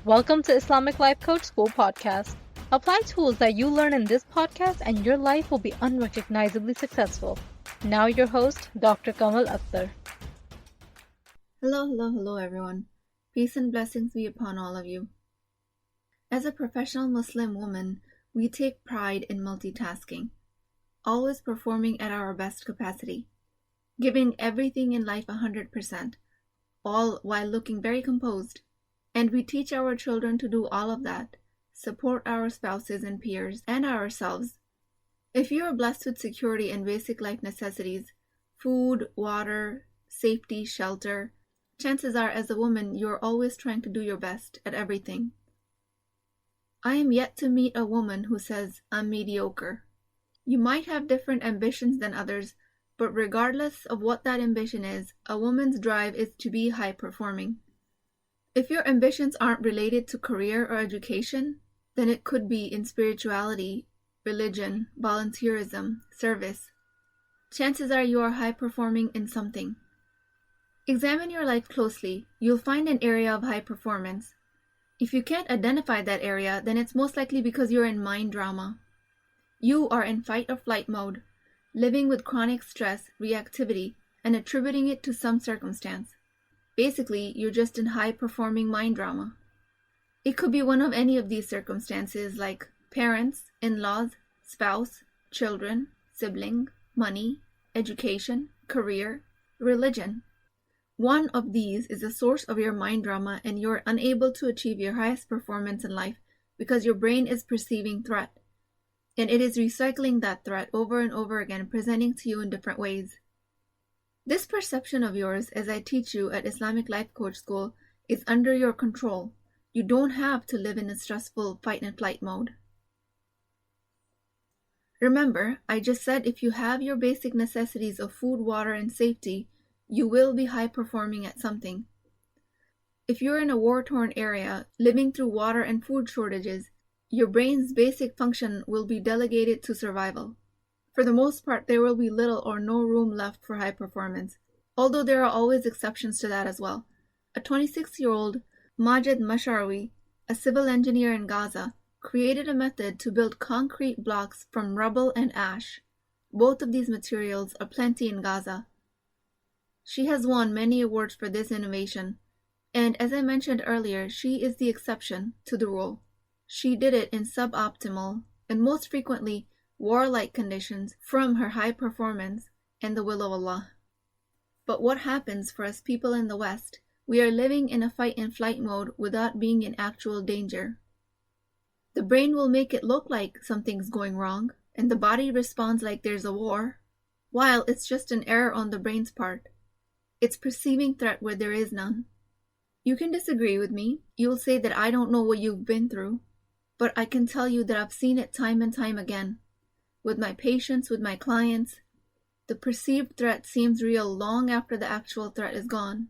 Welcome to Islamic Life Coach School podcast. Apply tools that you learn in this podcast and your life will be unrecognizably successful. Now your host, Dr. Kamal Akhtar. Hello everyone. Peace and blessings be upon all of you. As a professional Muslim woman, we take pride in multitasking, always performing at our best capacity, giving everything in life 100%, all while looking very composed. And we teach our children to do all of that, support our spouses and peers, and ourselves. If you are blessed with security and basic life necessities, food, water, safety, shelter, chances are as a woman you're always trying to do your best at everything. I am yet to meet a woman who says, I'm mediocre. You might have different ambitions than others, but regardless of what that ambition is, a woman's drive is to be high performing. If your ambitions aren't related to career or education, then it could be in spirituality, religion, volunteerism, service. Chances are you are high performing in something. Examine your life closely. You'll find an area of high performance. If you can't identify that area, then it's most likely because you're in mind drama. You are in fight or flight mode, living with chronic stress, reactivity, and attributing it to some circumstance. Basically, you're just in high-performing mind drama. It could be one of any of these circumstances like parents, in-laws, spouse, children, sibling, money, education, career, religion. One of these is the source of your mind drama and you're unable to achieve your highest performance in life because your brain is perceiving threat. And it is recycling that threat over and over again, presenting to you in different ways. This perception of yours, as I teach you at Islamic Life Coach School, is under your control. You don't have to live in a stressful fight and flight mode. Remember, I just said if you have your basic necessities of food, water, and safety, you will be high performing at something. If you're in a war-torn area, living through water and food shortages, your brain's basic function will be delegated to survival. For the most part, there will be little or no room left for high performance, although there are always exceptions to that as well. A 26-year-old Majid Masharwi, a civil engineer in Gaza, created a method to build concrete blocks from rubble and ash. Both of these materials are plenty in Gaza. She has won many awards for this innovation, and as I mentioned earlier, she is the exception to the rule. She did it in suboptimal and most frequently warlike conditions from her high performance and the will of Allah. But what happens for us people in the West? We are living in a fight and flight mode without being in actual danger. The brain will make it look like something's going wrong, and the body responds like there's a war, while it's just an error on the brain's part. It's perceiving threat where there is none. You can disagree with me. You'll say that I don't know what you've been through, but I can tell you that I've seen it time and time again. With my patients, with my clients, the perceived threat seems real long after the actual threat is gone.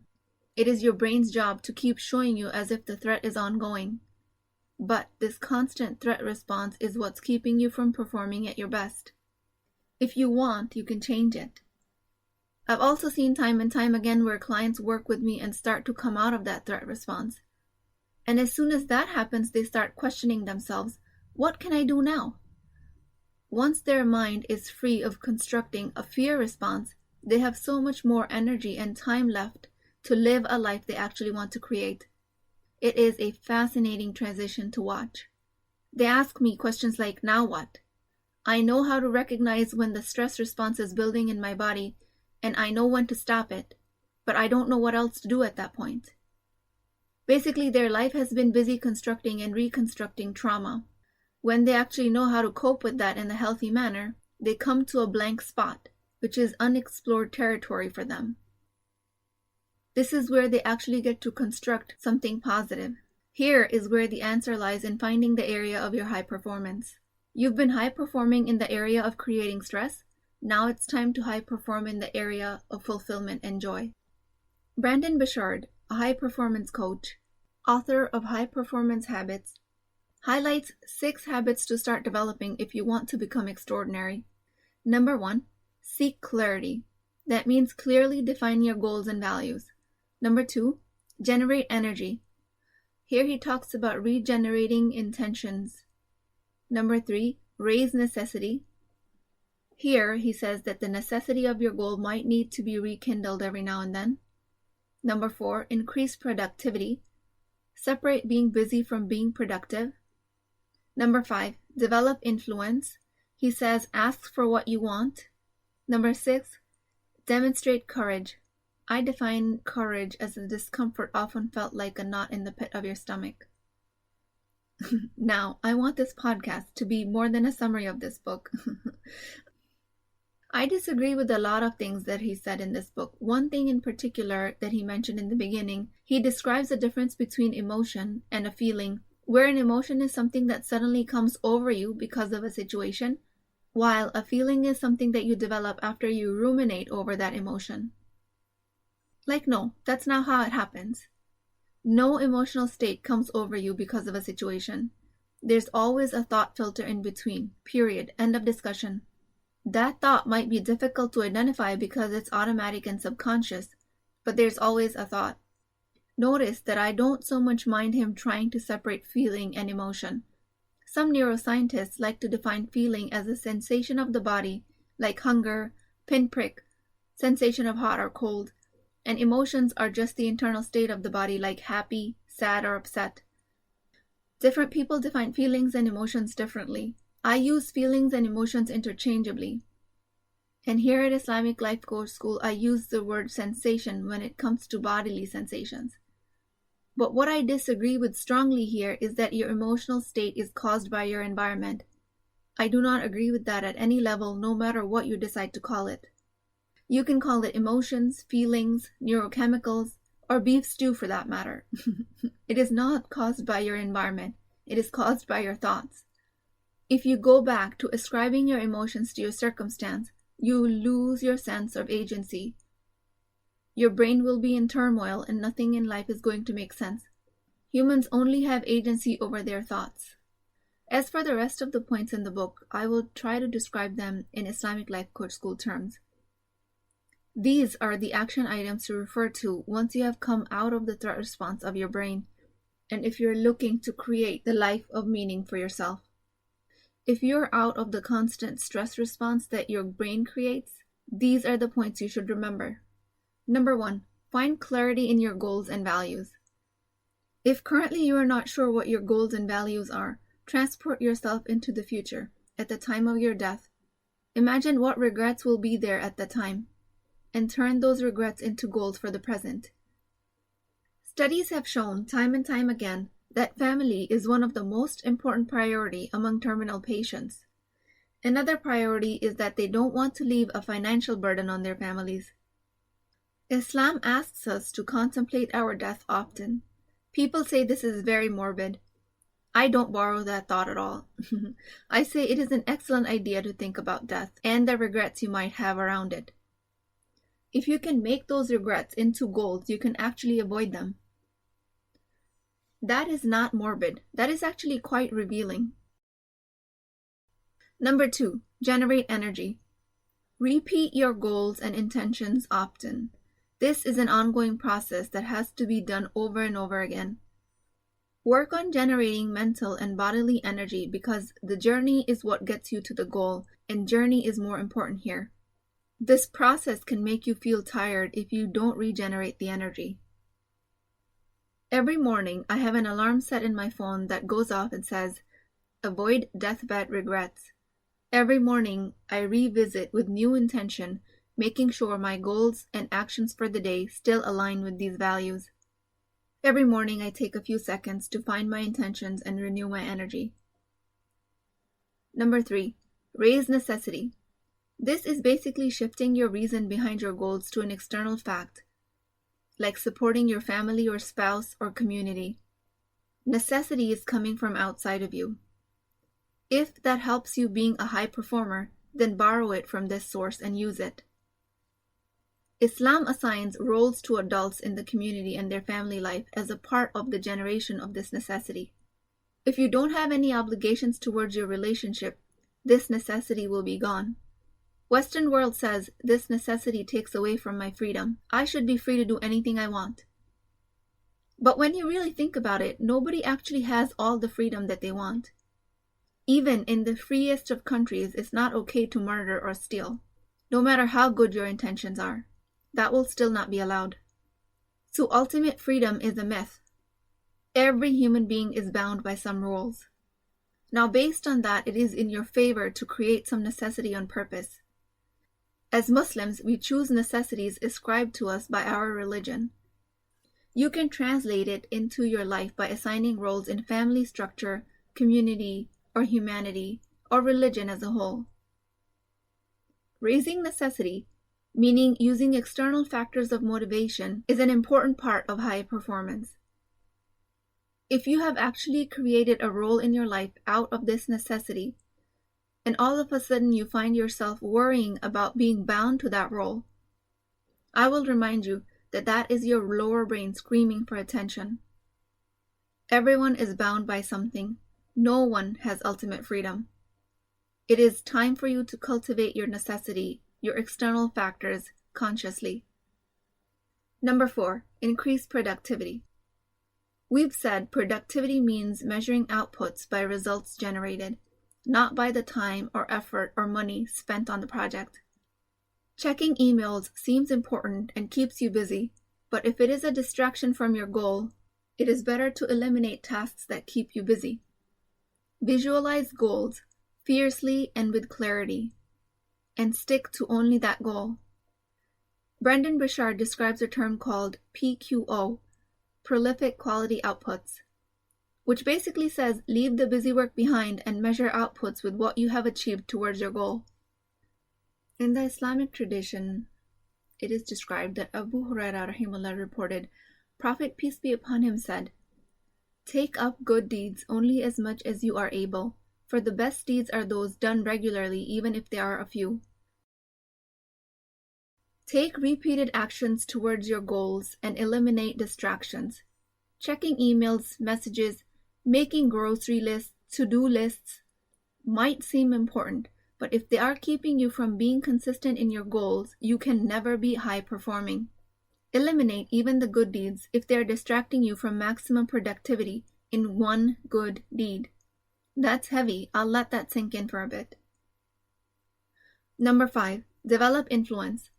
It is your brain's job to keep showing you as if the threat is ongoing. But this constant threat response is what's keeping you from performing at your best. If you want, you can change it. I've also seen time and time again where clients work with me and start to come out of that threat response. And as soon as that happens, they start questioning themselves, what can I do now? Once their mind is free of constructing a fear response, they have so much more energy and time left to live a life they actually want to create. It is a fascinating transition to watch. They ask me questions like, now what? I know how to recognize when the stress response is building in my body, and I know when to stop it, but I don't know what else to do at that point. Basically, their life has been busy constructing and reconstructing trauma. When they actually know how to cope with that in a healthy manner, they come to a blank spot, which is unexplored territory for them. This is where they actually get to construct something positive. Here is where the answer lies in finding the area of your high performance. You've been high performing in the area of creating stress. Now it's time to high perform in the area of fulfillment and joy. Brandon Bouchard, a high performance coach, author of High Performance Habits, highlights 6 habits to start developing if you want to become extraordinary. Number 1, seek clarity. That means clearly define your goals and values. Number 2, generate energy. Here he talks about regenerating intentions. Number 3, raise necessity. Here he says that the necessity of your goal might need to be rekindled every now and then. Number 4, increase productivity. Separate being busy from being productive. Number 5, develop influence. He says ask for what you want. Number 6, demonstrate courage. I define courage as a discomfort often felt like a knot in the pit of your stomach. Now, I want this podcast to be more than a summary of this book. I disagree with a lot of things that he said in this book. One thing in particular that he mentioned in the beginning, he describes the difference between emotion and a feeling, where an emotion is something that suddenly comes over you because of a situation, while a feeling is something that you develop after you ruminate over that emotion. Like, no, that's not how it happens. No emotional state comes over you because of a situation. There's always a thought filter in between, period, end of discussion. That thought might be difficult to identify because it's automatic and subconscious, but there's always a thought. Notice that I don't so much mind him trying to separate feeling and emotion. Some neuroscientists like to define feeling as a sensation of the body, like hunger, pinprick, sensation of hot or cold, and emotions are just the internal state of the body, like happy, sad, or upset. Different people define feelings and emotions differently. I use feelings and emotions interchangeably. And here at Islamic Life Coach School, I use the word sensation when it comes to bodily sensations. But what I disagree with strongly here is that your emotional state is caused by your environment. I do not agree with that at any level, no matter what you decide to call it. You can call it emotions, feelings, neurochemicals, or beef stew for that matter. It is not caused by your environment. It is caused by your thoughts. If you go back to ascribing your emotions to your circumstance, you lose your sense of agency. Your brain will be in turmoil and nothing in life is going to make sense. Humans only have agency over their thoughts. As for the rest of the points in the book, I will try to describe them in Islamic Life Coach School terms. These are the action items to refer to once you have come out of the threat response of your brain, and if you're looking to create the life of meaning for yourself. If you're out of the constant stress response that your brain creates, these are the points you should remember. Number 1, find clarity in your goals and values. If currently you are not sure what your goals and values are, transport yourself into the future, at the time of your death. Imagine what regrets will be there at the time, and turn those regrets into goals for the present. Studies have shown time and time again that family is one of the most important priority among terminal patients. Another priority is that they don't want to leave a financial burden on their families. Islam asks us to contemplate our death often. People say this is very morbid. I don't borrow that thought at all. I say it is an excellent idea to think about death and the regrets you might have around it. If you can make those regrets into goals, you can actually avoid them. That is not morbid. That is actually quite revealing. Number 2, generate energy. Repeat your goals and intentions often. This is an ongoing process that has to be done over and over again. Work on generating mental and bodily energy because the journey is what gets you to the goal, and journey is more important here. This process can make you feel tired if you don't regenerate the energy. Every morning, I have an alarm set in my phone that goes off and says, "Avoid deathbed regrets." Every morning, I revisit with new intention, making sure my goals and actions for the day still align with these values. Every morning, I take a few seconds to find my intentions and renew my energy. Number 3, raise necessity. This is basically shifting your reason behind your goals to an external fact, like supporting your family or spouse or community. Necessity is coming from outside of you. If that helps you being a high performer, then borrow it from this source and use it. Islam assigns roles to adults in the community and their family life as a part of the generation of this necessity. If you don't have any obligations towards your relationship, this necessity will be gone. Western world says this necessity takes away from my freedom. I should be free to do anything I want. But when you really think about it, nobody actually has all the freedom that they want. Even in the freest of countries, it's not okay to murder or steal. No matter how good your intentions are, that will still not be allowed. So ultimate freedom is a myth. Every human being is bound by some rules. Now, based on that, it is in your favor to create some necessity on purpose. As Muslims, we choose necessities ascribed to us by our religion. You can translate it into your life by assigning roles in family structure, community, or humanity, or religion as a whole. Raising necessity, meaning using external factors of motivation, is an important part of high performance. If you have actually created a role in your life out of this necessity, and all of a sudden you find yourself worrying about being bound to that role, I will remind you that that is your lower brain screaming for attention. Everyone is bound by something. No one has ultimate freedom. It is time for you to cultivate your necessity, your external factors, consciously. Number 4, increase productivity. We've said productivity means measuring outputs by results generated, not by the time or effort or money spent on the project. Checking emails seems important and keeps you busy, but if it is a distraction from your goal, it is better to eliminate tasks that keep you busy. Visualize goals fiercely and with clarity, and stick to only that goal. Brendan Burchard describes a term called PQO, prolific quality outputs, which basically says leave the busy work behind and measure outputs with what you have achieved towards your goal. In the Islamic tradition, it is described that Abu Hurairah rahimahullah reported, Prophet peace be upon him said, "Take up good deeds only as much as you are able, for the best deeds are those done regularly even if they are a few." Take repeated actions towards your goals and eliminate distractions. Checking emails, messages, making grocery lists, to-do lists might seem important, but if they are keeping you from being consistent in your goals, you can never be high performing. Eliminate even the good deeds if they are distracting you from maximum productivity in one good deed. That's heavy. I'll let that sink in for a bit. Number 5, develop influence.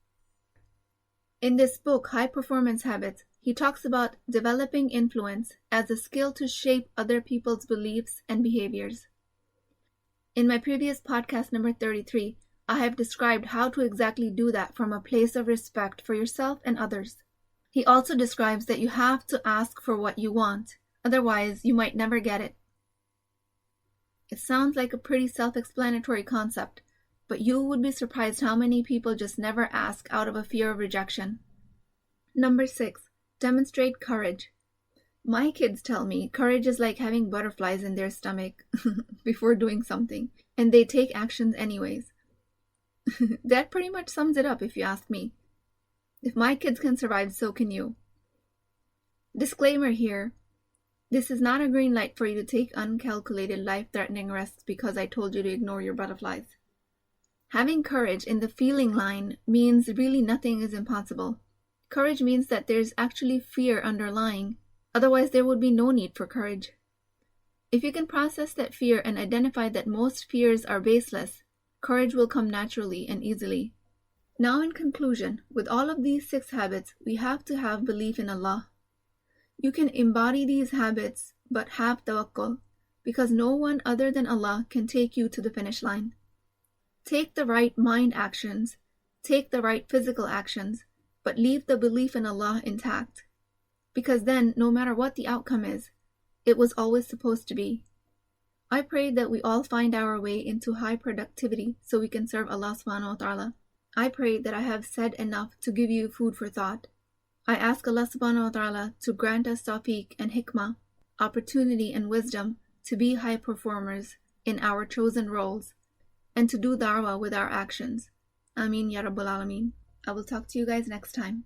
In this book, High Performance Habits, he talks about developing influence as a skill to shape other people's beliefs and behaviors. In my previous podcast, number 33, I have described how to exactly do that from a place of respect for yourself and others. He also describes that you have to ask for what you want, otherwise you might never get it. It sounds like a pretty self-explanatory concept, but you would be surprised how many people just never ask out of a fear of rejection. Number 6, demonstrate courage. My kids tell me courage is like having butterflies in their stomach before doing something, and they take actions anyways. That pretty much sums it up if you ask me. If my kids can survive, so can you. Disclaimer here. This is not a green light for you to take uncalculated life-threatening risks because I told you to ignore your butterflies. Having courage in the feeling line means really nothing is impossible. Courage means that there's actually fear underlying, otherwise there would be no need for courage. If you can process that fear and identify that most fears are baseless, courage will come naturally and easily. Now in conclusion, with all of these 6 habits, we have to have belief in Allah. You can embody these habits, but have tawakkul, because no one other than Allah can take you to the finish line. Take the right mind actions, take the right physical actions, but leave the belief in Allah intact. Because then, no matter what the outcome is, it was always supposed to be. I pray that we all find our way into high productivity so we can serve Allah subhanahu wa ta'ala. I pray that I have said enough to give you food for thought. I ask Allah subhanahu wa ta'ala to grant us tawfiq and hikmah, opportunity and wisdom to be high performers in our chosen roles, and to do da'wah with our actions. Ameen ya Rabbal Alameen. I will talk to you guys next time.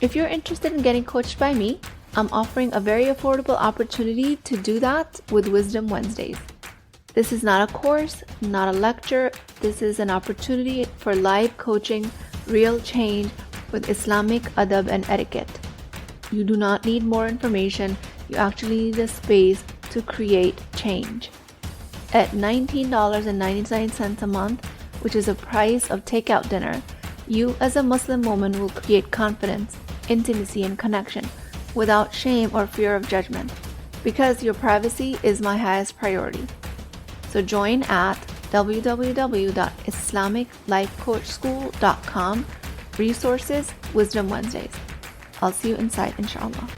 If you're interested in getting coached by me, I'm offering a very affordable opportunity to do that with Wisdom Wednesdays. This is not a course, not a lecture. This is an opportunity for live coaching, real change with Islamic adab and etiquette. You do not need more information. You actually need a space to create change. At $19.99 a month, which is the price of takeout dinner, you as a Muslim woman will create confidence, intimacy, and connection without shame or fear of judgment, because your privacy is my highest priority. So join at www.islamiclifecoachschool.com. Resources, Wisdom Wednesdays. I'll see you inside, inshallah.